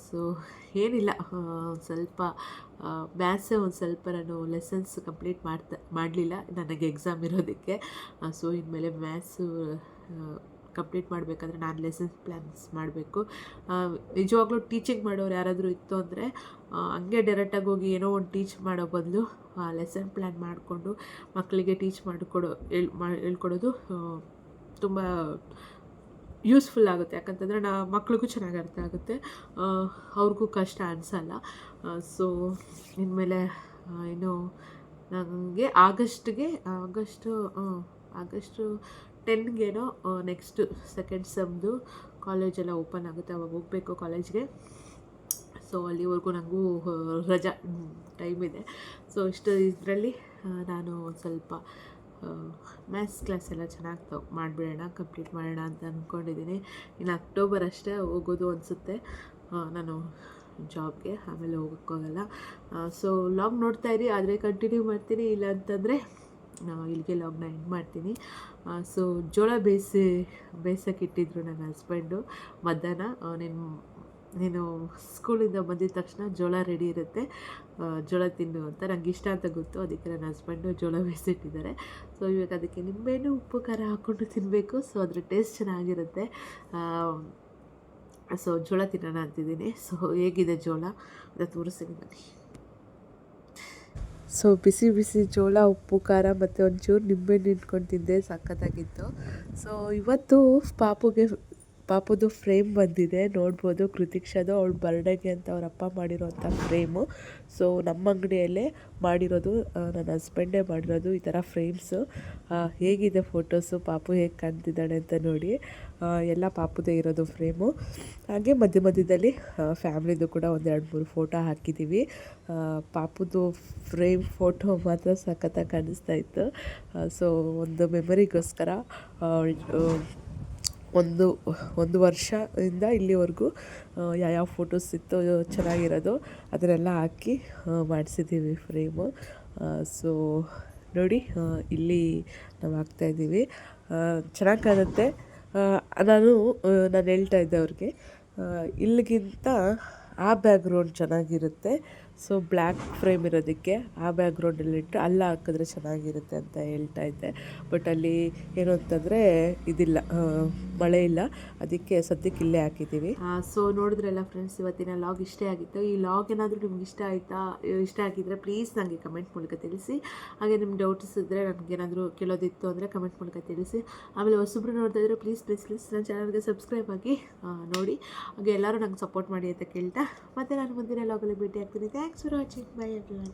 ಸೊ ಏನಿಲ್ಲ, ಸ್ವಲ್ಪ ಮ್ಯಾಥ್ಸೇ ಒಂದು ಸ್ವಲ್ಪ ನಾನು ಲೆಸನ್ಸ್ ಕಂಪ್ಲೀಟ್ ಮಾಡಲಿಲ್ಲ ನನಗೆ ಎಕ್ಸಾಮ್ ಇರೋದಕ್ಕೆ. ಸೊ ಇನ್ಮೇಲೆ ಮ್ಯಾಥ್ಸು ಕಂಪ್ಲೀಟ್ ಮಾಡಬೇಕಾದ್ರೆ ನಾನು ಲೆಸನ್ಸ್ ಪ್ಲ್ಯಾನ್ಸ್ ಮಾಡಬೇಕು. ನಿಜವಾಗ್ಲೂ ಟೀಚಿಂಗ್ ಮಾಡೋರು ಯಾರಾದರೂ ಇತ್ತು ಅಂದರೆ ಹಂಗೆ ಡೈರೆಕ್ಟಾಗಿ ಹೋಗಿ ಏನೋ ಒಂದು ಟೀಚ್ ಮಾಡೋ ಬದಲು ಲೆಸನ್ ಪ್ಲ್ಯಾನ್ ಮಾಡಿಕೊಂಡು ಮಕ್ಕಳಿಗೆ ಟೀಚ್ ಹೇಳ್ಕೊಡೋದು ತುಂಬ ಯೂಸ್ಫುಲ್ ಆಗುತ್ತೆ. ಯಾಕಂತಂದರೆ ಮಕ್ಳಿಗೂ ಚೆನ್ನಾಗಿ ಅರ್ಥ ಆಗುತ್ತೆ, ಅವ್ರಿಗೂ ಕಷ್ಟ ಅನಿಸಲ್ಲ. ಸೊ ಇನ್ಮೇಲೆ ಇನ್ನು ನನಗೆ ಆಗಸ್ಟು 10ಗೇನೋ ನೆಕ್ಸ್ಟ್ ಸೆಕೆಂಡ್ ಸೆಮ್ದು ಕಾಲೇಜೆಲ್ಲ ಓಪನ್ ಆಗುತ್ತೆ, ಅವಾಗ ಹೋಗಬೇಕು ಕಾಲೇಜ್ಗೆ. ಸೊ ಅಲ್ಲಿವರೆಗೂ ನನಗೂ ರಜಾ ಟೈಮ್ ಇದೆ. ಸೊ ಇದರಲ್ಲಿ ನಾನು ಒಂದು ಸ್ವಲ್ಪ ಮ್ಯಾಥ್ಸ್ ಕ್ಲಾಸ್ ಎಲ್ಲ ಚೆನ್ನಾಗಿ ಮಾಡಿಬಿಡೋಣ, ಕಂಪ್ಲೀಟ್ ಮಾಡೋಣ ಅಂತ ಅಂದ್ಕೊಂಡಿದ್ದೀನಿ. ಇನ್ನು ಅಕ್ಟೋಬರ್ ಅಷ್ಟೇ ಹೋಗೋದು ಅನಿಸುತ್ತೆ ನಾನು ಜಾಬ್ಗೆ, ಆಮೇಲೆ ಹೋಗೋಕ್ಕಾಗಲ್ಲ. ಸೊ ಲಾಗ್ ನೋಡ್ತಾಯಿರಿ, ಆದರೆ ಕಂಟಿನ್ಯೂ ಮಾಡ್ತೀನಿ, ಇಲ್ಲ ಅಂತಂದರೆ ಇಲ್ಲಿಗೆ ಲಾಗ್ನ ಎಂಡ್ ಮಾಡ್ತೀನಿ. ಸೊ ಜೋಳ ಬೇಯಿಸೋಕ್ಕಿಟ್ಟಿದ್ರು ನನ್ನ ಹಸ್ಬೆಂಡು ಮಧ್ಯಾಹ್ನ. ನೀನು ಸ್ಕೂಲಿಂದ ಬಂದಿದ್ದ ತಕ್ಷಣ ಜೋಳ ರೆಡಿ ಇರುತ್ತೆ, ಜೋಳ ತಿನ್ನು ಅಂತ. ನನಗೆ ಇಷ್ಟ ಅಂತ ಗೊತ್ತು, ಅದಕ್ಕೆ ನನ್ನ ಹಸ್ಬೆಂಡು ಜೋಳ ಬೇಯಿಸಿಟ್ಟಿದ್ದಾರೆ. ಸೊ ಇವಾಗ ಅದಕ್ಕೆ ನಿಂಬೆಹಣ್ಣು ಉಪ್ಪು ಖಾರ ಹಾಕ್ಕೊಂಡು ತಿನ್ನಬೇಕು. ಸೊ ಅದ್ರ ಟೇಸ್ಟ್ ಚೆನ್ನಾಗಿರುತ್ತೆ. ಸೊ ಜೋಳ ತಿನ್ನೋಣ ಅಂತಿದ್ದೀನಿ. ಸೊ ಹೇಗಿದೆ ಜೋಳ ಅಂತ ತೋರಿಸ್ತೀನಿ ಬನ್ನಿ. ಸೊ ಬಿಸಿ ಬಿಸಿ ಜೋಳ, ಉಪ್ಪು ಖಾರ ಮತ್ತು ಒಂಚೂರು ನಿಂಬೆಹಣ್ಣು ಇಟ್ಕೊಂಡು ತಿಂದೆ, ಸಖತ್ತಾಗಿತ್ತು. ಸೊ ಇವತ್ತು ಪಾಪುಗೆ ಪಾಪುದು ಫ್ರೇಮ್ ಬಂದಿದೆ ನೋಡ್ಬೋದು. ಕೃತಿಕ್ಷದು ಅವಳ ಬರ್ಡೇಗೆ ಅಂತ ಅವ್ರ ಅಪ್ಪ ಮಾಡಿರೋಂಥ ಫ್ರೇಮು. ಸೊ ನಮ್ಮ ಅಂಗಡಿಯಲ್ಲೇ ಮಾಡಿರೋದು, ನನ್ನ ಹಸ್ಬೆಂಡೇ ಮಾಡಿರೋದು ಈ ಥರ ಫ್ರೇಮ್ಸು. ಹೇಗಿದೆ ಫೋಟೋಸು, ಪಾಪು ಹೇಗೆ ಕಾಣ್ತಿದ್ದಾಳೆ ಅಂತ ನೋಡಿ. ಎಲ್ಲ ಪಾಪುದೇ ಇರೋದು ಫ್ರೇಮು. ಹಾಗೆ ಮಧ್ಯ ಮಧ್ಯದಲ್ಲಿ ಫ್ಯಾಮ್ಲಿದು ಕೂಡ ಒಂದು 2-3 ಫೋಟೋ ಹಾಕಿದ್ದೀವಿ. ಪಾಪುದು ಫ್ರೇಮ್ ಫೋಟೋ ಮಾತ್ರ ಸಖತ್ತಾಗಿ ಕಾಣಿಸ್ತಾ ಇತ್ತು. ಸೊ ಒಂದು ಮೆಮರಿಗೋಸ್ಕರ ಒಂದು ವರ್ಷದಿಂದ ಇಲ್ಲಿವರೆಗೂ ಯಾವ್ಯಾವ ಫೋಟೋಸ್ ಇತ್ತು ಚೆನ್ನಾಗಿರೋದು ಅದನ್ನೆಲ್ಲ ಹಾಕಿ ಮಾಡಿಸಿದ್ದೀವಿ ಫ್ರೇಮು. ಸೊ ನೋಡಿ, ಇಲ್ಲಿ ನಾವು ಹಾಕ್ತಾಯಿದ್ದೀವಿ. ಚೆನ್ನಾಗಿ ಕಾಣುತ್ತೆ. ನಾನು ಹೇಳ್ತಾ ಇದ್ದೆ ಅವ್ರಿಗೆ, ಇಲ್ಲಿಗಿಂತ ಆ ಬ್ಯಾಕ್ಗ್ರೌಂಡ್ ಚೆನ್ನಾಗಿರುತ್ತೆ. ಸೊ ಬ್ಲ್ಯಾಕ್ ಫ್ರೇಮ್ ಇರೋದಕ್ಕೆ ಆ ಬ್ಯಾಕ್ಗ್ರೌಂಡಲ್ಲಿಟ್ಟು ಅಲ್ಲಿ ಹಾಕಿದ್ರೆ ಚೆನ್ನಾಗಿರುತ್ತೆ ಅಂತ ಹೇಳ್ತಾ ಇದ್ದೆ. ಬಟ್ ಅಲ್ಲಿ ಏನು ಅಂತಂದರೆ ಇದಿಲ್ಲ, ಮಳೆ ಇಲ್ಲ, ಅದಕ್ಕೆ ಸದ್ಯಕ್ಕೆ ಇಲ್ಲೇ ಹಾಕಿದ್ದೀವಿ. ಸೊ ನೋಡಿದ್ರಲ್ಲ ಫ್ರೆಂಡ್ಸ್, ಇವತ್ತಿನ ಲಾಗ್ ಇಷ್ಟೇ ಆಗಿತ್ತು. ಈ ಲಾಗ್ ಏನಾದರೂ ನಿಮ್ಗೆ ಇಷ್ಟ ಆಗಿದ್ದರೆ ಪ್ಲೀಸ್ ನನಗೆ ಕಮೆಂಟ್ ಮೂಲಕ ತಿಳಿಸಿ. ಹಾಗೆ ನಿಮ್ಗೆ ಡೌಟ್ಸ್ ಇದ್ದರೆ ನನಗೇನಾದರೂ ಕೇಳೋದಿತ್ತು ಅಂದರೆ ಕಮೆಂಟ್ ಮೂಲಕ ತಿಳಿಸಿ. ಆಮೇಲೆ ಹೊಸಬ್ರು ನೋಡ್ತಾ ಇದ್ದರೆ ಪ್ಲೀಸ್ ನನ್ನ ಚಾನಲ್ಗೆ ಸಬ್ಸ್ಕ್ರೈಬ್ ಆಗಿ ನೋಡಿ. ಹಾಗೆ ಎಲ್ಲರೂ ನಂಗೆ ಸಪೋರ್ಟ್ ಮಾಡಿ ಅಂತ ಕೇಳ್ತಾ, ಮತ್ತು ನಾನು ಮುಂದಿನ ಲಾಗಲ್ಲಿ ಭೇಟಿ ಆಗ್ತೀನಿ. Thanks for watching. By everyone.